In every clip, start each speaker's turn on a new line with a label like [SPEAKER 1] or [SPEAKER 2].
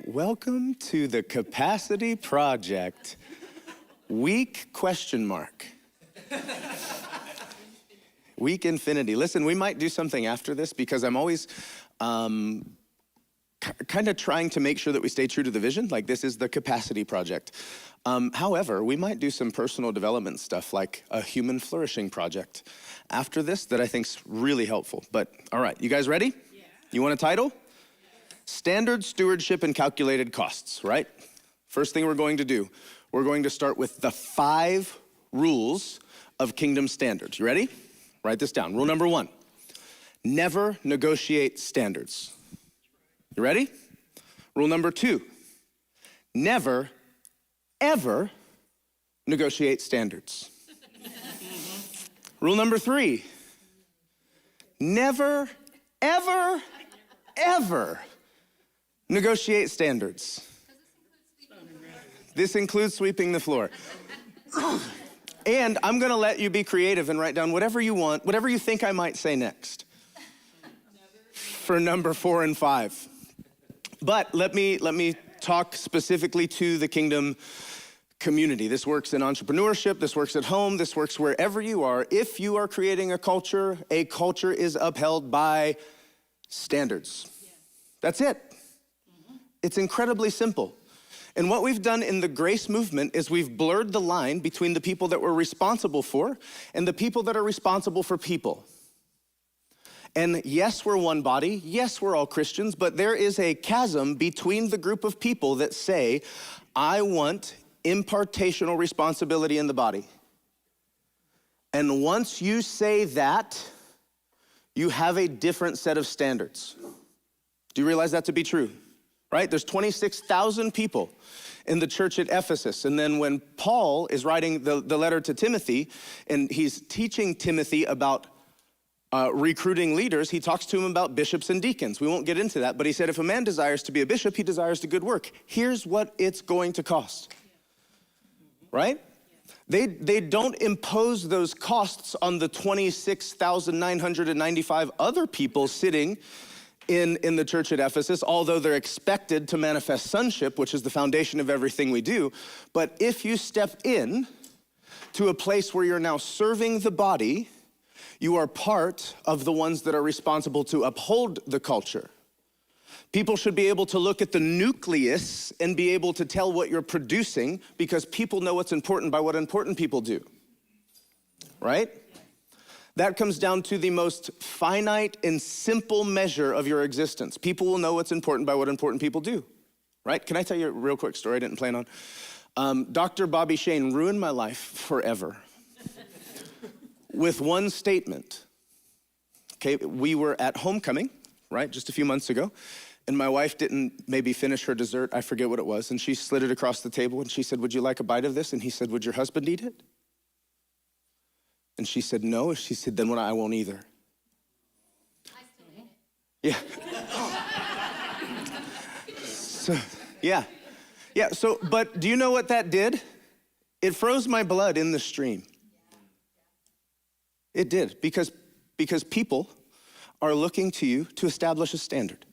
[SPEAKER 1] Welcome to the Capacity Project. Week ? Week infinity. Listen, we might do something after this because I'm always kind of trying to make sure that we stay true to the vision. Like, this is the Capacity Project. However, we might do some personal development stuff like a human flourishing project after this that I think's really helpful. But all right, you guys ready? Yeah. You want a title? Standard, stewardship, and calculated costs, right? First thing we're going to do, we're going to start with the 5 rules of kingdom standards. You ready? Write this down. Rule number 1, never negotiate standards. You ready? Rule number 2, never, ever negotiate standards. Rule number 3, never, ever, ever negotiate standards. This includes sweeping the floor. And I'm gonna let you be creative and write down whatever you want, whatever you think I might say next for number 4 and 5. But let me talk specifically to the kingdom community. This works in entrepreneurship, this works at home, this works wherever you are. If you are creating a culture is upheld by standards. That's it. It's incredibly simple. And what we've done in the grace movement is we've blurred the line between the people that we're responsible for and the people that are responsible for people. And yes, we're one body. Yes, we're all Christians, but there is a chasm between the group of people that say, I want impartational responsibility in the body. And once you say that, you have a different set of standards. Do you realize that to be true? Right? There's 26,000 people in the church at Ephesus. And then when Paul is writing the letter to Timothy, and he's teaching Timothy about recruiting leaders, he talks to him about bishops and deacons. We won't get into that, but he said, if a man desires to be a bishop, he desires to good work. Here's what it's going to cost. Right? They don't impose those costs on the 26,995 other people sitting in the church at Ephesus, although they're expected to manifest sonship, which is the foundation of everything we do. But if you step in to a place where you're now serving the body, you are part of the ones that are responsible to uphold the culture. People should be able to look at the nucleus and be able to tell what you're producing, because people know what's important by what important people do, right? That comes down to the most finite and simple measure of your existence. People will know what's important by what important people do, right? Can I tell you a real quick story I didn't plan on? Dr. Bobby Shane ruined my life forever with one statement. Okay, we were at homecoming, right, just a few months ago, and my wife didn't maybe finish her dessert, I forget what it was, and she slid it across the table and she said, would you like a bite of this? And he said, would your husband eat it? And she said, no. She said, then I won't either.
[SPEAKER 2] I still ate
[SPEAKER 1] it. Yeah. So, but do you know what that did? It froze my blood in the stream. It did, because people are looking to you to establish a standard,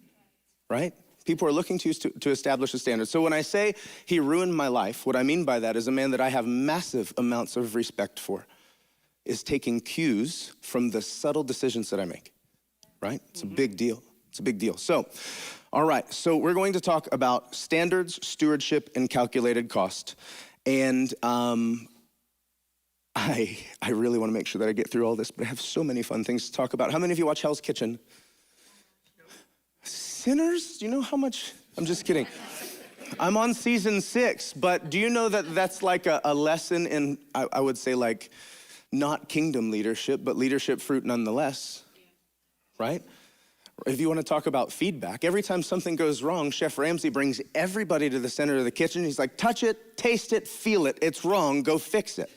[SPEAKER 1] right? People are looking to you to establish a standard. So when I say he ruined my life, what I mean by that is a man that I have massive amounts of respect for is taking cues from the subtle decisions that I make, right? It's a big deal. It's a big deal. So, all right. So we're going to talk about standards, stewardship, and calculated cost. And I really want to make sure that I get through all this, but I have so many fun things to talk about. How many of you watch Hell's Kitchen? Sinners? Do you know how much? I'm just kidding. I'm on season 6, but do you know that that's like a lesson in, I would say, like, not kingdom leadership, but leadership fruit nonetheless, right? If you want to talk about feedback, every time something goes wrong, Chef Ramsay brings everybody to the center of the kitchen. He's like, touch it, taste it, feel it. It's wrong, go fix it,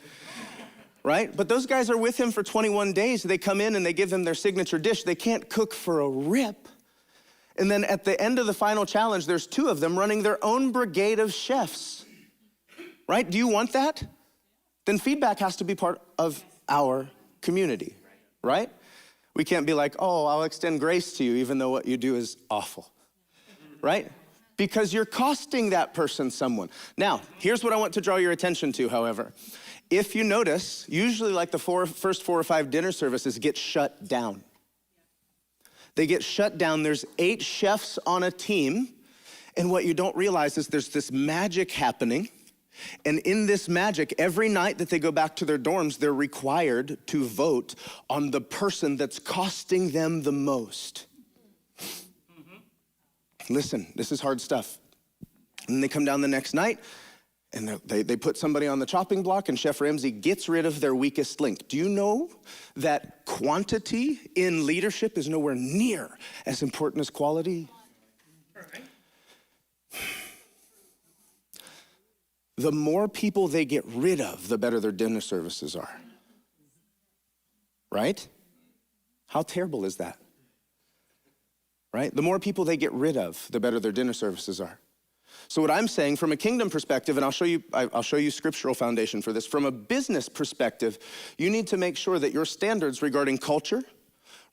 [SPEAKER 1] right? But those guys are with him for 21 days. They come in and they give him their signature dish. They can't cook for a rip. And then at the end of the final challenge, there's 2 of them running their own brigade of chefs, right? Do you want that? Then feedback has to be part of our community, right? We can't be like, oh, I'll extend grace to you even though what you do is awful, right? because you're costing that person someone. Now, here's what I want to draw your attention to, however. If you notice, usually like the first 4 or 5 dinner services get shut down. They get shut down. There's 8 chefs on a team, and what you don't realize is there's this magic happening. And in this magic, every night that they go back to their dorms, they're required to vote on the person that's costing them the most. Listen, this is hard stuff. And they come down the next night, and they put somebody on the chopping block, and Chef Ramsay gets rid of their weakest link. Do you know that quantity in leadership is nowhere near as important as quality? The more people they get rid of, the better their dinner services are. Right? How terrible is that? Right? The more people they get rid of, the better their dinner services are. So what I'm saying from a kingdom perspective, and I'll show you scriptural foundation for this. From a business perspective, you need to make sure that your standards regarding culture,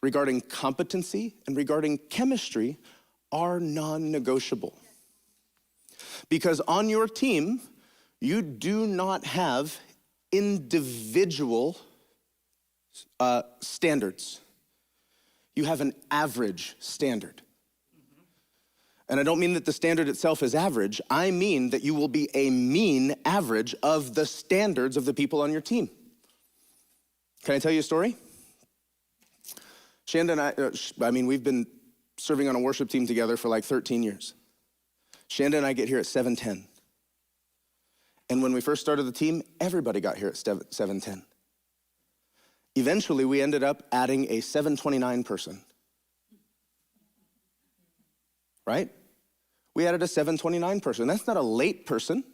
[SPEAKER 1] regarding competency, and regarding chemistry are non-negotiable. Because on your team, you do not have individual standards. You have an average standard. And I don't mean that the standard itself is average. I mean that you will be a mean average of the standards of the people on your team. Can I tell you a story? Shanda and I mean, we've been serving on a worship team together for like 13 years. Shanda and I get here at 7:10. And when we first started the team, everybody got here at 7:10. Eventually, we ended up adding a 7:29 person. Right? We added a 7:29 person. That's not a late person.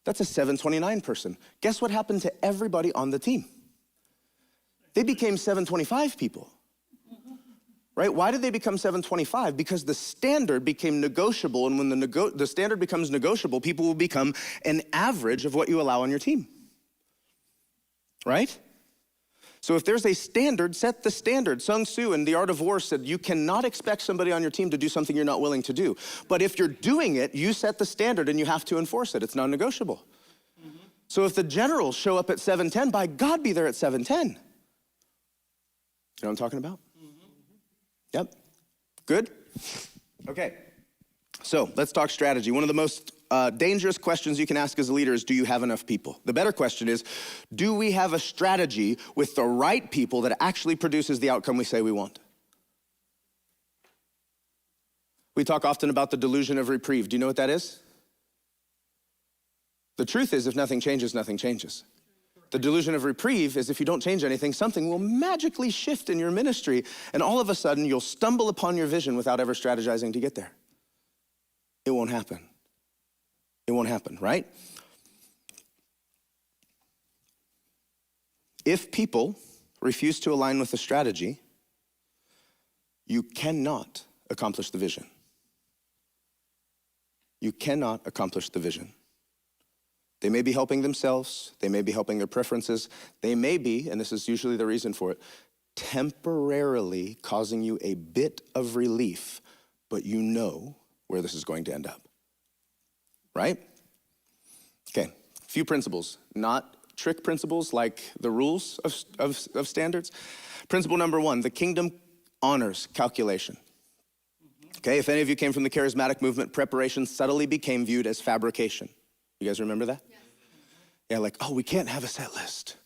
[SPEAKER 1] That's a 7:29 person. Guess what happened to everybody on the team? They became 7:25 people. Right? Why did they become 7:25? Because the standard became negotiable, and when the standard becomes negotiable, people will become an average of what you allow on your team. Right? So if there's a standard, set the standard. Sun Tzu in The Art of War said, you cannot expect somebody on your team to do something you're not willing to do. But if you're doing it, you set the standard and you have to enforce it. It's non-negotiable. So if the generals show up at 7:10, by God, be there at 7:10. You know what I'm talking about? Yep. Good? Okay. So let's talk strategy. One of the most dangerous questions you can ask as a leader is, do you have enough people? The better question is, do we have a strategy with the right people that actually produces the outcome we say we want? We talk often about the delusion of reprieve. Do you know what that is? The truth is, if nothing changes, nothing changes. The delusion of reprieve is if you don't change anything, something will magically shift in your ministry, and all of a sudden you'll stumble upon your vision without ever strategizing to get there. It won't happen. It won't happen, right? If people refuse to align with the strategy, you cannot accomplish the vision. You cannot accomplish the vision. They may be helping themselves, they may be helping their preferences, they may be, and this is usually the reason for it, temporarily causing you a bit of relief, but you know where this is going to end up. Right? Okay, a few principles, not trick principles like the rules of standards. Principle number 1, the kingdom honors calculation. Okay, if any of you came from the charismatic movement, preparation subtly became viewed as fabrication. You guys remember that? Yes. Yeah, like, oh, we can't have a set list.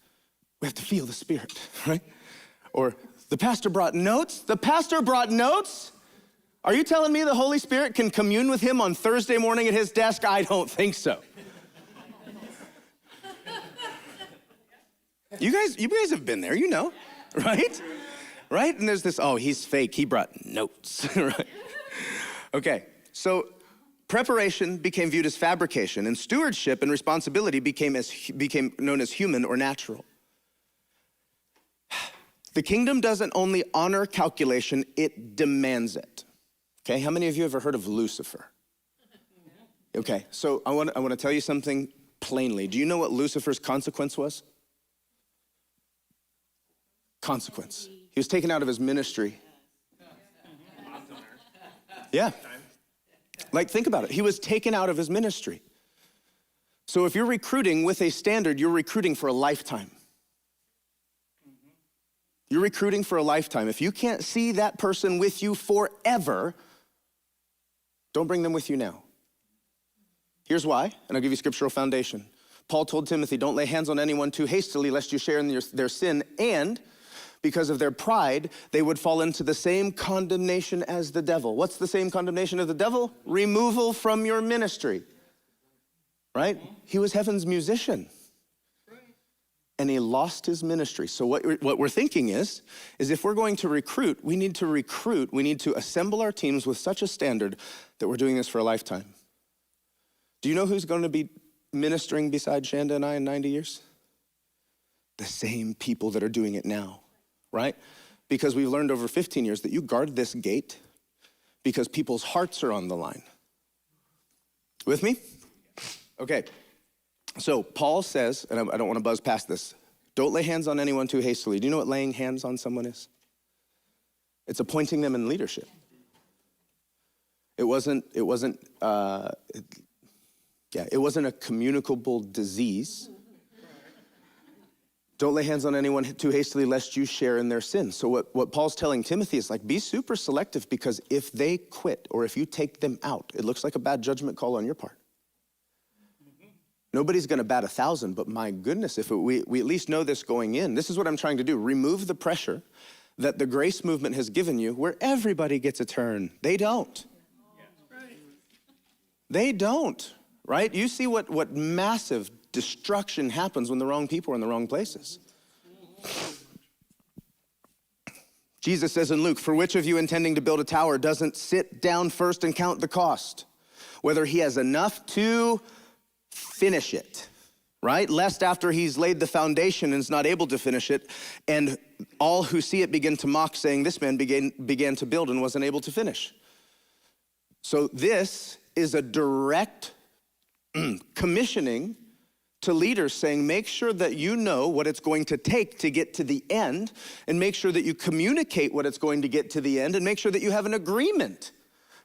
[SPEAKER 1] We have to feel the Spirit, right? Or the pastor brought notes. The pastor brought notes? Are you telling me the Holy Spirit can commune with him on Thursday morning at his desk? I don't think so. You guys have been there, you know, right? Right? And there's this, oh, he's fake. He brought notes, right? Okay, so preparation became viewed as fabrication, and stewardship and responsibility became known as human or natural. The kingdom doesn't only honor calculation, it demands it. Okay, how many of you have ever heard of Lucifer? Okay, so I want to tell you something plainly. Do you know what Lucifer's consequence was? Consequence. He was taken out of his ministry. Yeah. Like, think about it. He was taken out of his ministry. So if you're recruiting with a standard, you're recruiting for a lifetime. You're recruiting for a lifetime. If you can't see that person with you forever, don't bring them with you now. Here's why, and I'll give you scriptural foundation. Paul told Timothy, don't lay hands on anyone too hastily lest you share in their sin, and because of their pride, they would fall into the same condemnation as the devil. What's the same condemnation of the devil? Removal from your ministry, right? He was heaven's musician. And he lost his ministry. So what we're thinking is if we're going to recruit, we need to assemble our teams with such a standard that we're doing this for a lifetime. Do you know who's going to be ministering beside Shanda and I in 90 years? The same people that are doing it now, right? Because we've learned over 15 years that you guard this gate because people's hearts are on the line. With me? Okay. So Paul says, and I don't want to buzz past this, don't lay hands on anyone too hastily. Do you know what laying hands on someone is? It's appointing them in leadership. It wasn't a communicable disease. Don't lay hands on anyone too hastily lest you share in their sin. So what Paul's telling Timothy is like, be super selective, because if they quit or if you take them out, it looks like a bad judgment call on your part. Nobody's gonna bat 1,000, but my goodness, if we at least know this going in. This is what I'm trying to do, remove the pressure that the grace movement has given you where everybody gets a turn. They don't. They don't, right? You see what massive destruction happens when the wrong people are in the wrong places. Jesus says in Luke, for which of you intending to build a tower doesn't sit down first and count the cost, whether he has enough to finish it, right? Lest after he's laid the foundation and is not able to finish it, and all who see it begin to mock, saying, this man began to build and wasn't able to finish. So this is a direct commissioning to leaders saying, make sure that you know what it's going to take to get to the end, and make sure that you communicate what it's going to get to the end, and make sure that you have an agreement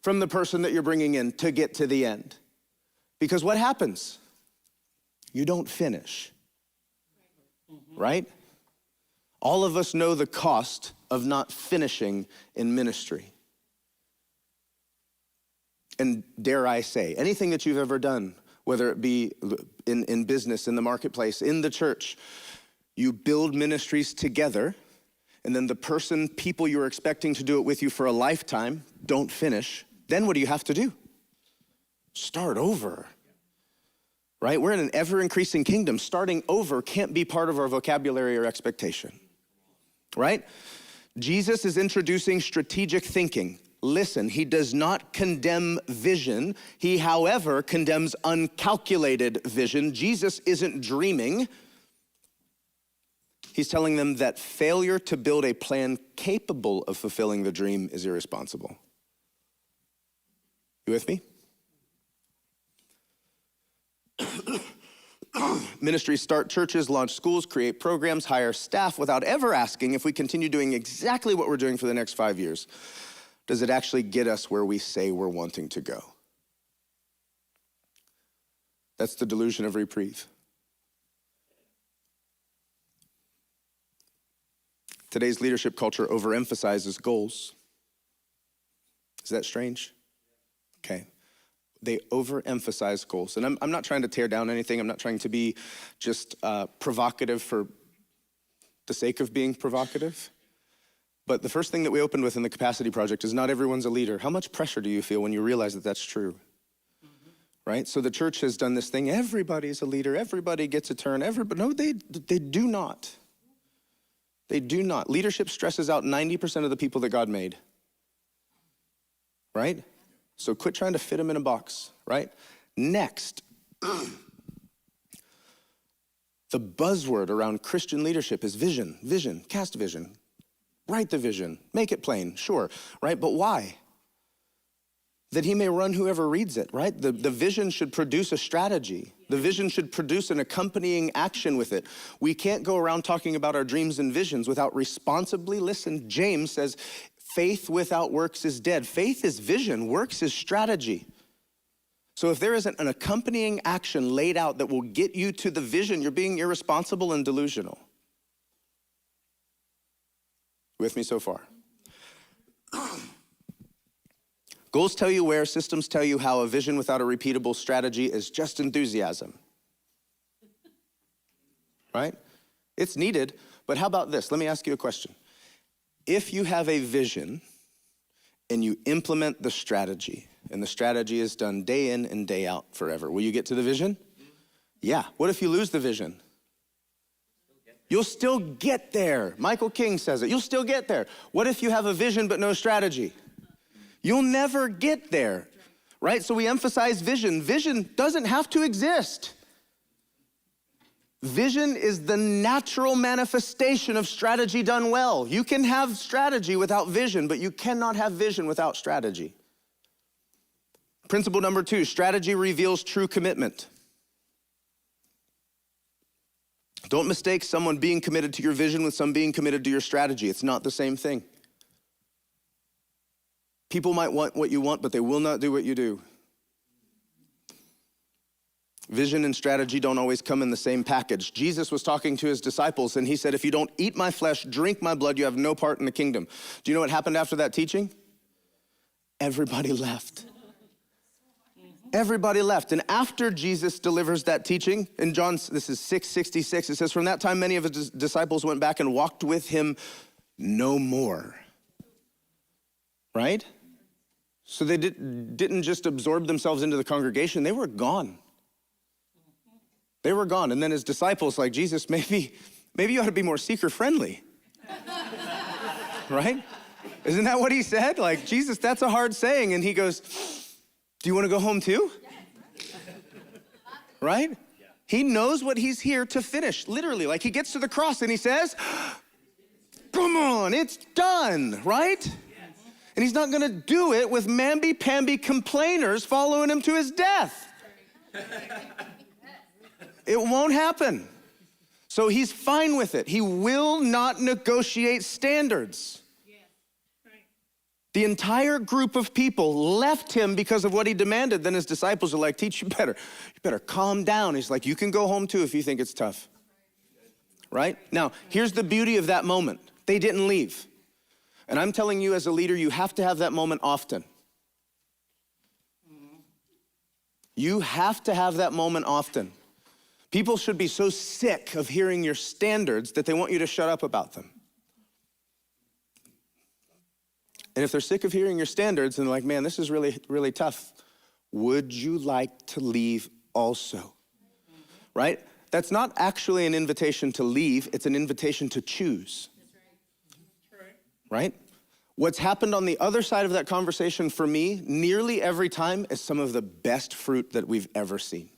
[SPEAKER 1] from the person that you're bringing in to get to the end. Because what happens? You don't finish, right? All of us know the cost of not finishing in ministry. And dare I say, anything that you've ever done, whether it be in business, in the marketplace, in the church, you build ministries together, and then the people you're expecting to do it with you for a lifetime don't finish. Then what do you have to do? Start over, right? We're in an ever-increasing kingdom. Starting over can't be part of our vocabulary or expectation, right? Jesus is introducing strategic thinking. Listen, he does not condemn vision. He, however, condemns uncalculated vision. Jesus isn't dreaming. He's telling them that failure to build a plan capable of fulfilling the dream is irresponsible. You with me? Ministries start churches, launch schools, create programs, hire staff without ever asking, if we continue doing exactly what we're doing for the next 5 years, does it actually get us where we say we're wanting to go? That's the delusion of reprieve. Today's leadership culture overemphasizes goals. Is that strange? Okay. They overemphasize goals. And I'm not trying to tear down anything. I'm not trying to be just provocative for the sake of being provocative. But the first thing that we opened with in the Capacity Project is not everyone's a leader. How much pressure do you feel when you realize that that's true? Mm-hmm. Right? So the church has done this thing, everybody's a leader, everybody gets a turn, no, they do not. They do not. Leadership stresses out 90% of the people that God made. Right? So quit trying to fit them in a box, right? Next, the buzzword around Christian leadership is vision, cast vision. Write the vision, make it plain, sure, right? But why? That he may run whoever reads it, right? The vision should produce a strategy. The vision should produce an accompanying action with it. We can't go around talking about our dreams and visions without responsibly, listen, James says, faith without works is dead. Faith is vision, works is strategy. So if there isn't an accompanying action laid out that will get you to the vision, you're being irresponsible and delusional. With me so far? Goals tell you where, systems tell you how. A vision without a repeatable strategy is just enthusiasm. Right? It's needed, but how about this? Let me ask you a question. If you have a vision and you implement the strategy, and the strategy is done day in and day out forever, will you get to the vision? Yeah. What if you lose the vision? You'll still get there. Michael King says it. You'll still get there. What if you have a vision but no strategy? You'll never get there, right? So we emphasize vision. Vision doesn't have to exist. Vision is the natural manifestation of strategy done well. You can have strategy without vision, but you cannot have vision without strategy. Principle number 2, strategy reveals true commitment. Don't mistake someone being committed to your vision with some being committed to your strategy. It's not the same thing. People might want what you want, but they will not do what you do. Vision and strategy don't always come in the same package. Jesus was talking to his disciples and he said, if you don't eat my flesh, drink my blood, you have no part in the kingdom. Do you know what happened after that teaching? Everybody left. Everybody left. And after Jesus delivers that teaching, in John, this is 6:66, it says, from that time, many of his disciples went back and walked with him no more. Right? So they didn't just absorb themselves into the congregation, they were gone. They were gone. And then his disciples, like, Jesus, maybe you ought to be more seeker-friendly. Right? Isn't that what he said? Like, Jesus, that's a hard saying. And he goes, do you want to go home too? Right? He knows what he's here to finish, literally. Like, he gets to the cross and he says, come on, it's done, right? And he's not going to do it with mamby-pamby complainers following him to his death. It won't happen. So he's fine with it. He will not negotiate standards. The entire group of people left him because of what he demanded. Then his disciples are like, teach, you better calm down. He's like, you can go home too if you think it's tough. Right? Now, here's the beauty of that moment. They didn't leave. And I'm telling you as a leader, you have to have that moment often. You have to have that moment often. People should be so sick of hearing your standards that they want you to shut up about them. And if they're sick of hearing your standards and they're like, man, this is really, really tough, would you like to leave also? Right? That's not actually an invitation to leave, it's an invitation to choose. Right? What's happened on the other side of that conversation for me, nearly every time, is some of the best fruit that we've ever seen.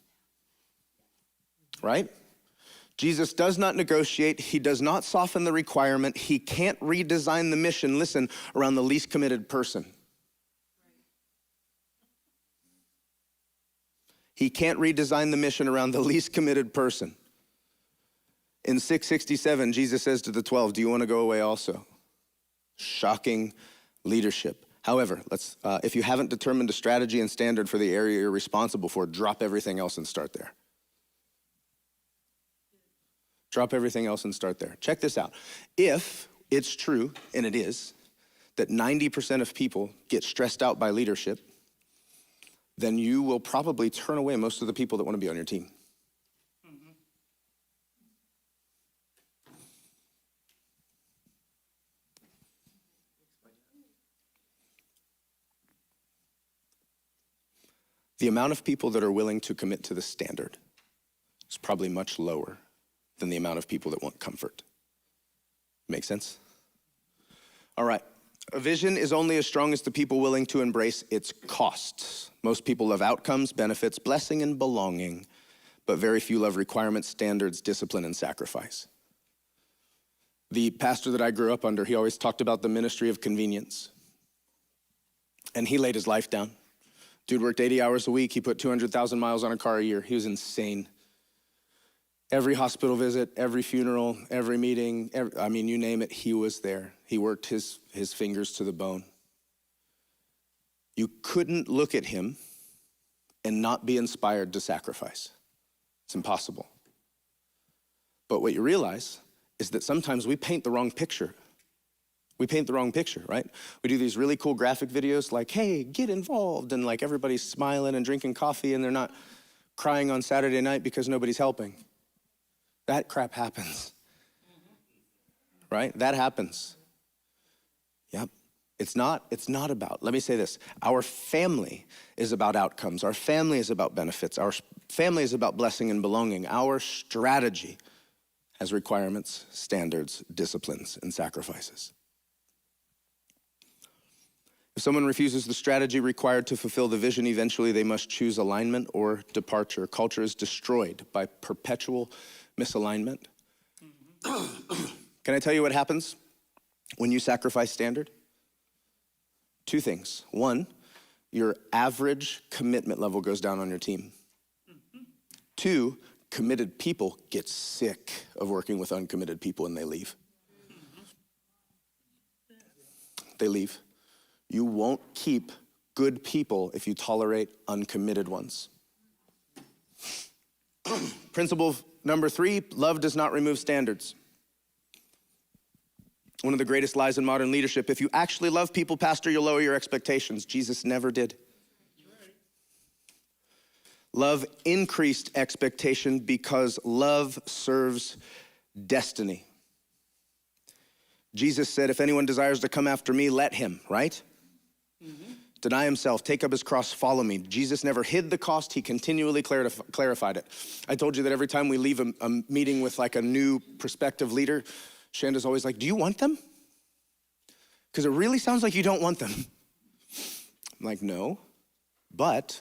[SPEAKER 1] Right? Jesus does not negotiate. He does not soften the requirement. He can't redesign the mission, listen, around the least committed person. He can't redesign the mission around the least committed person. In 6:67, Jesus says to the 12, do you want to go away also? Shocking leadership. However, if you haven't determined a strategy and standard for the area you're responsible for, drop everything else and start there. Drop everything else and start there. Check this out. If it's true, and it is, that 90% of people get stressed out by leadership, then you will probably turn away most of the people that want to be on your team. The amount of people that are willing to commit to the standard is probably much lower than the amount of people that want comfort. Make sense? All right. A vision is only as strong as the people willing to embrace its costs. Most people love outcomes, benefits, blessing, and belonging, but very few love requirements, standards, discipline, and sacrifice. The pastor that I grew up under, he always talked about the ministry of convenience. And he laid his life down. Dude worked 80 hours a week. He put 200,000 miles on a car a year. He was insane. Every hospital visit, every funeral, every meeting, you name it, he was there. He worked his fingers to the bone. You couldn't look at him and not be inspired to sacrifice. It's impossible. But what you realize is that sometimes we paint the wrong picture. We paint the wrong picture, right? We do these really cool graphic videos like, hey, get involved, and like everybody's smiling and drinking coffee and they're not crying on Saturday night because nobody's helping. That crap happens, right? That happens. Yep. It's not about, let me say this, our family is about outcomes. Our family is about benefits. Our family is about blessing and belonging. Our strategy has requirements, standards, disciplines, and sacrifices. If someone refuses the strategy required to fulfill the vision, eventually they must choose alignment or departure. Culture is destroyed by perpetual misalignment. Can I tell you what happens when you sacrifice standard? Two things. One, your average commitment level goes down on your team. Two, committed people get sick of working with uncommitted people and they leave. They leave. You won't keep good people if you tolerate uncommitted ones. Principle number 3, love does not remove standards. One of the greatest lies in modern leadership. If you actually love people, pastor, you'll lower your expectations. Jesus never did. Love increased expectation because love serves destiny. Jesus said, if anyone desires to come after me, let him, right? Deny himself, take up his cross, follow me. Jesus never hid the cost, he continually clarified it. I told you that every time we leave a meeting with like a new prospective leader, Shanda's always like, do you want them? Because it really sounds like you don't want them. I'm like, no, but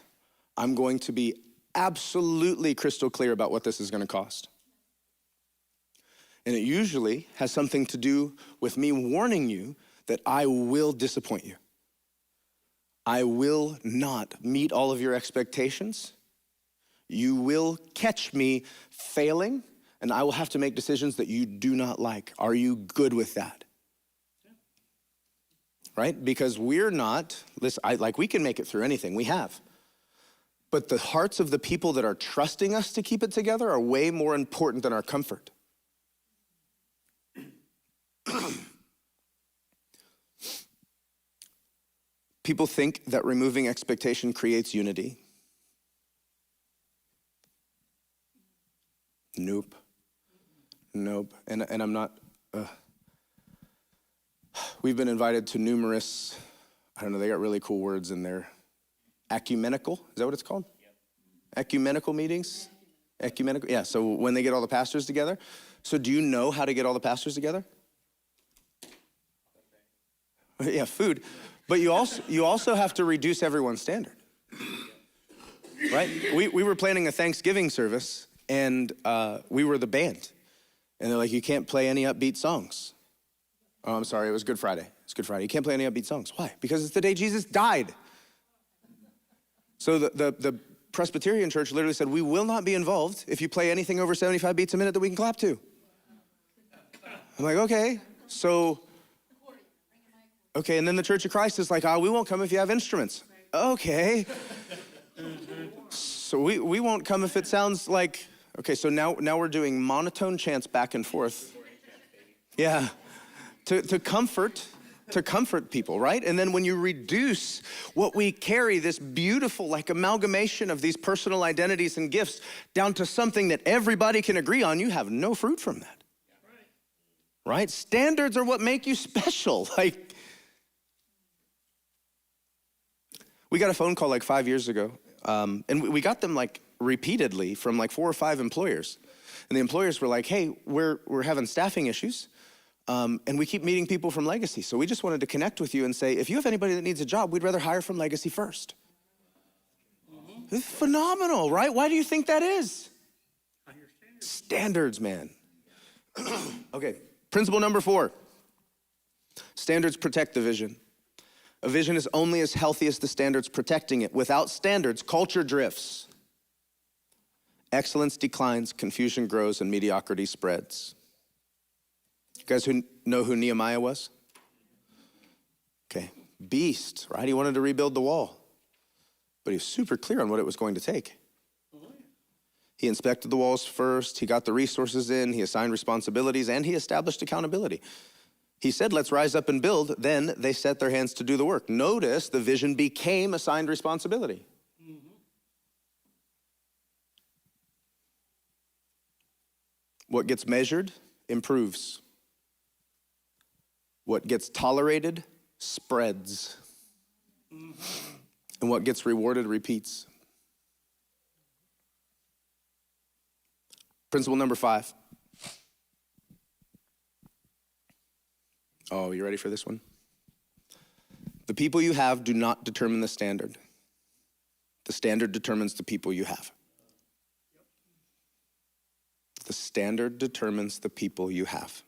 [SPEAKER 1] I'm going to be absolutely crystal clear about what this is going to cost. And it usually has something to do with me warning you that I will disappoint you. I will not meet all of your expectations. You will catch me failing, and I will have to make decisions that you do not like. Are you good with that? Right? Because we're not, listen, we can make it through anything, we have. But the hearts of the people that are trusting us to keep it together are way more important than our comfort. People think that removing expectation creates unity. Nope. And I'm not, we've been invited to numerous, I don't know, they got really cool words in there. Ecumenical, is that what it's called? Yep. Ecumenical meetings? Ecumenical, yeah, so when they get all the pastors together. So do you know how to get all the pastors together? Yeah, food. But you also have to reduce everyone's standard, right? We were planning a Thanksgiving service, and we were the band. And they're like, you can't play any upbeat songs. Oh, I'm sorry, it was Good Friday. It's Good Friday. You can't play any upbeat songs. Why? Because it's the day Jesus died. So the Presbyterian church literally said, we will not be involved if you play anything over 75 beats a minute that we can clap to. I'm like, okay, so... Okay, and then the Church of Christ is like, we won't come if you have instruments. Okay. So we won't come if it sounds like, okay, so now we're doing monotone chants back and forth. Yeah, to comfort people, right? And then when you reduce what we carry, this beautiful like amalgamation of these personal identities and gifts down to something that everybody can agree on, you have no fruit from that. Right? Standards are what make you special. Like, we got a phone call like 5 years ago, and we got them like repeatedly from like 4 or 5 employers. And the employers were like, hey, we're having staffing issues, and we keep meeting people from Legacy. So we just wanted to connect with you and say, if you have anybody that needs a job, we'd rather hire from Legacy first. It's phenomenal, right? Why do you think that is? Standards, man. Okay, principle number 4. Standards protect the vision. A vision is only as healthy as the standards protecting it. Without standards, culture drifts. Excellence declines, confusion grows, and mediocrity spreads. You guys who know who Nehemiah was? Okay, beast, right? He wanted to rebuild the wall. but he was super clear on what it was going to take. He inspected the walls first, he got the resources in, he assigned responsibilities, and he established accountability. He said, let's rise up and build. Then they set their hands to do the work. Notice the vision became assigned responsibility. What gets measured improves. What gets tolerated spreads. And what gets rewarded repeats. Principle number 5. Oh, you ready for this one? The people you have do not determine the standard. The standard determines the people you have. The standard determines the people you have.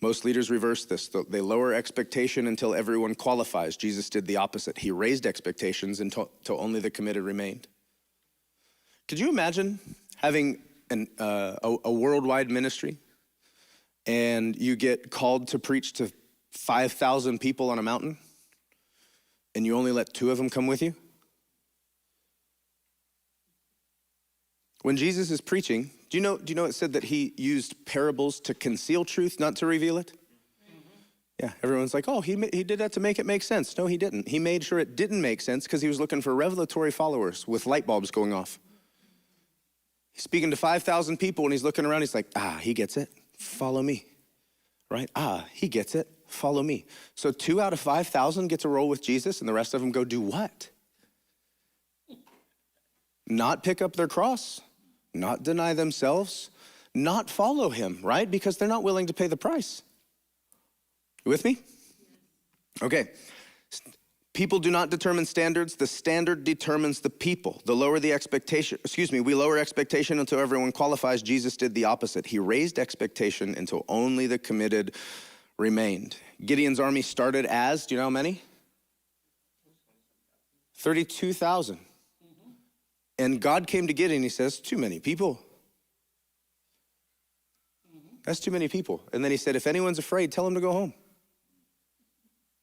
[SPEAKER 1] Most leaders reverse this. They lower expectation until everyone qualifies. Jesus did the opposite. He raised expectations until only the committed remained. Could you imagine having a worldwide ministry and you get called to preach to 5,000 people on a mountain and you only let 2 of them come with you? When Jesus is preaching, do you know it said that he used parables to conceal truth, not to reveal it? Yeah, everyone's like, oh, he did that to make it make sense. No, he didn't. He made sure it didn't make sense because he was looking for revelatory followers with light bulbs going off. He's speaking to 5,000 people and he's looking around, he's like, he gets it, follow me, right? He gets it, follow me. So 2 out of 5,000 get to roll with Jesus and the rest of them go do what? Not pick up their cross, not deny themselves, not follow him, right? Because they're not willing to pay the price. You with me? Okay. People do not determine standards. The standard determines the people. We lower expectation until everyone qualifies. Jesus did the opposite. He raised expectation until only the committed remained. Gideon's army started as, do you know how many? 32,000. And God came to Gideon, he says, too many people. That's too many people. And then he said, if anyone's afraid, tell him to go home.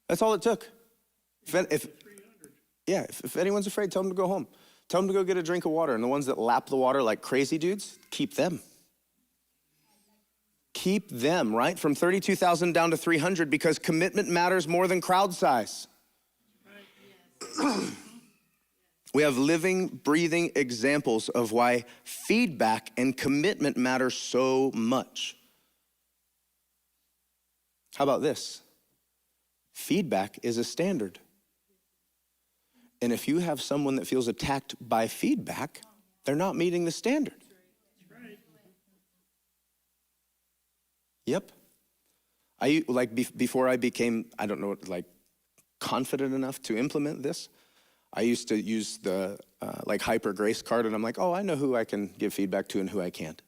[SPEAKER 1] That's all it took. If anyone's afraid, tell them to go home. Tell them to go get a drink of water. And the ones that lap the water like crazy dudes, keep them. Keep them, right? From 32,000 down to 300 because commitment matters more than crowd size. We have living, breathing examples of why feedback and commitment matter so much. How about this? Feedback is a standard. And if you have someone that feels attacked by feedback, they're not meeting the standard. Yep. Before I became, confident enough to implement this, I used to use the hyper grace card, and I'm like, oh, I know who I can give feedback to and who I can't.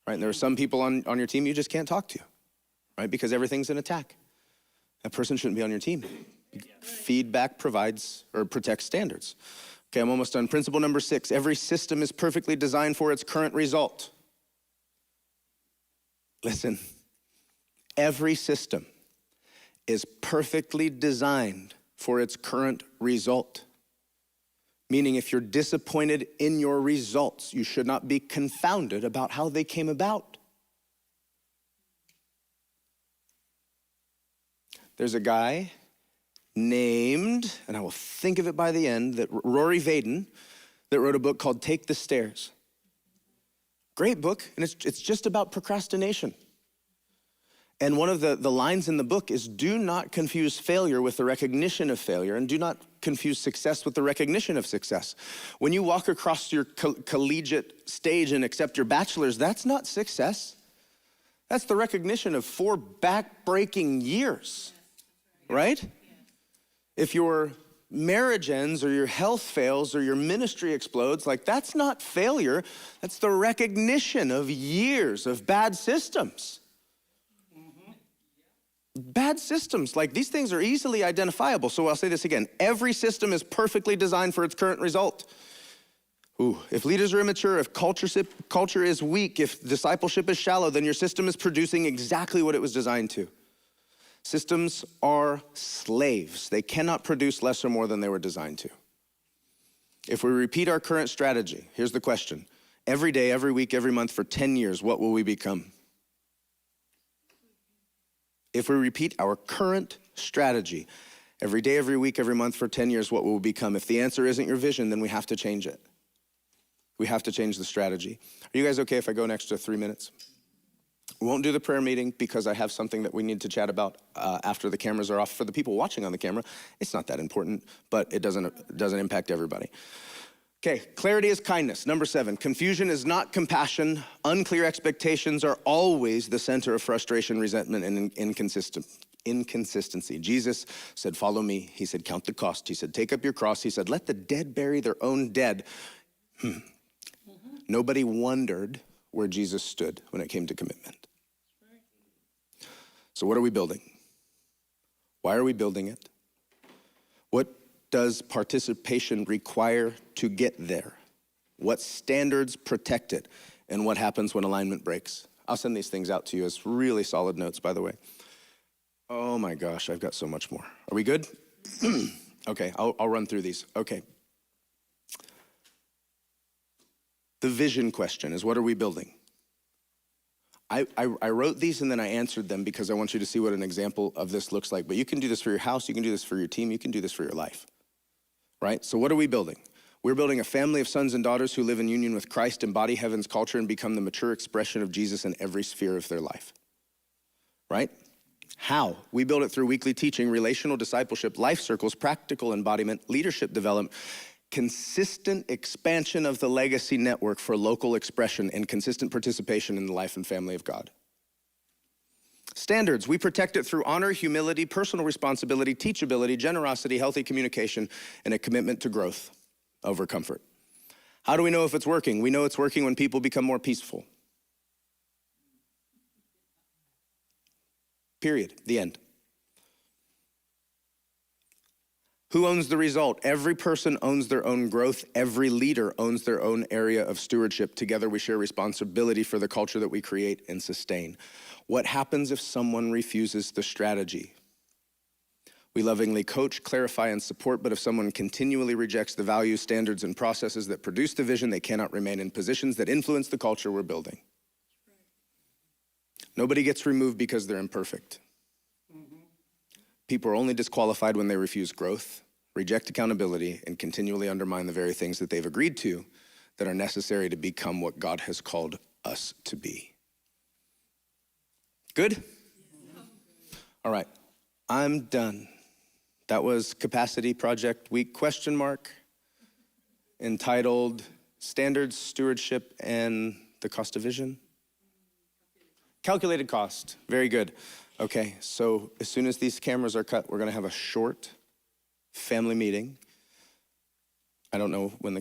[SPEAKER 1] Right? And there are some people on your team you just can't talk to, right? Because everything's an attack. That person shouldn't be on your team. Feedback provides or protects standards. Okay, I'm almost done. Principle number 6, every system is perfectly designed for its current result. Listen, every system is perfectly designed for its current result. Meaning if you're disappointed in your results, you should not be confounded about how they came about. There's a guy named, and I will think of it by the end, that Rory Vaden, that wrote a book called Take the Stairs. Great book, and it's just about procrastination. And one of the lines in the book is, do not confuse failure with the recognition of failure, and do not confuse success with the recognition of success. When you walk across your collegiate stage and accept your bachelor's, that's not success. That's the recognition of 4 back-breaking years, right? If your marriage ends or your health fails or your ministry explodes, that's not failure. That's the recognition of years of bad systems. Bad systems, these things are easily identifiable. So I'll say this again. Every system is perfectly designed for its current result. If leaders are immature, if culture is weak, if discipleship is shallow, then your system is producing exactly what it was designed to. Systems are slaves. They cannot produce less or more than they were designed to. If we repeat our current strategy, here's the question. Every day, every week, every month for 10 years, what will we become? If we repeat our current strategy, every day, every week, every month for 10 years, what will we become? If the answer isn't your vision, then we have to change it. We have to change the strategy. Are you guys okay if I go an extra 3 minutes? We won't do the prayer meeting because I have something that we need to chat about after the cameras are off. For the people watching on the camera, it's not that important, but it doesn't impact everybody. Okay, clarity is kindness. Number 7, confusion is not compassion. Unclear expectations are always the center of frustration, resentment, and inconsistency. Jesus said, follow me. He said, count the cost. He said, take up your cross. He said, let the dead bury their own dead. Nobody wondered where Jesus stood when it came to commitment. So what are we building? Why are we building it? What does participation require to get there? What standards protect it? And what happens when alignment breaks? I'll send these things out to you as really solid notes, by the way. Oh my gosh, I've got so much more. Are we good? Okay, I'll run through these. Okay. The vision question is, what are we building? I wrote these and then I answered them because I want you to see what an example of this looks like. But you can do this for your house, you can do this for your team, you can do this for your life, right? So what are we building? We're building a family of sons and daughters who live in union with Christ, embody heaven's culture, and become the mature expression of Jesus in every sphere of their life, right? How? We build it through weekly teaching, relational discipleship, life circles, practical embodiment, leadership development, consistent expansion of the legacy network for local expression, and consistent participation in the life and family of God. Standards, we protect it through honor, humility, personal responsibility, teachability, generosity, healthy communication, and a commitment to growth over comfort. How do we know if it's working? We know it's working when people become more peaceful. Period. The end. Who owns the result? Every person owns their own growth. Every leader owns their own area of stewardship. Together we share responsibility for the culture that we create and sustain. What happens if someone refuses the strategy? We lovingly coach, clarify, and support, but if someone continually rejects the values, standards, and processes that produce the vision, they cannot remain in positions that influence the culture we're building. Nobody gets removed because they're imperfect. People are only disqualified when they refuse growth, reject accountability, and continually undermine the very things that they've agreed to that are necessary to become what God has called us to be. Good? All right, I'm done. That was Capacity Project Week ? Entitled Standards, Stewardship, and the Cost of Vision. Calculated cost, very good. Okay, so as soon as these cameras are cut, we're gonna have a short family meeting. I don't know when the